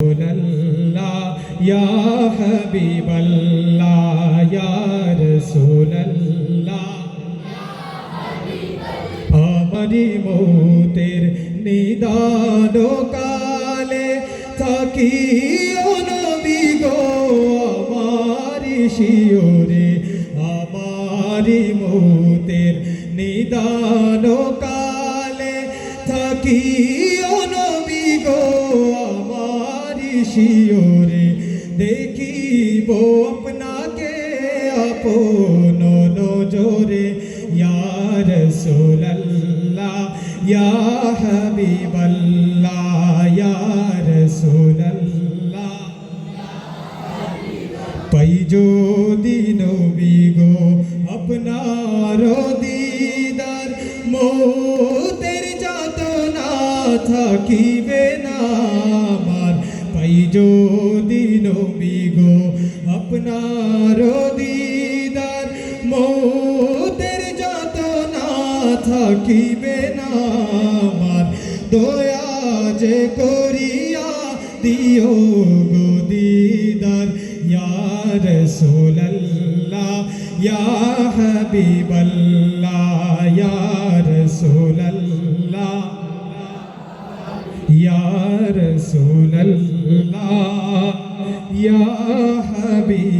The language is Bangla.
या हबीब अल्लाह या रसूल अल्लाह আমারি মৌতের নিদান কালে থাকিও নবী গো আমারি শিওরে আমারি মৌতের নিদান কালে থাকিও নবী গো আমারি শিওরে দেখিব আপনাকে আপন নজরে ইয়া রাসূলুল্লাহ ইয়া হাবিবাল্লাহ ইয়া রাসূলুল্লাহ পাই যদি নবী গো আপনার দিদার মৌতের যাতনা থাকিবে না আমার পাই যদি নবী গো আপনার দিদার মৌতের যাতনা থাকিবে না আমার দয়া যে করিয়া দিও গো দিদার ইয়া রাসূলুল্লাহ ইয়া হাবিবাল্লাহ ইয়া রাসূলুল্লাহ ইয়া রাসূলুল্লাহ ইয়া হাবিব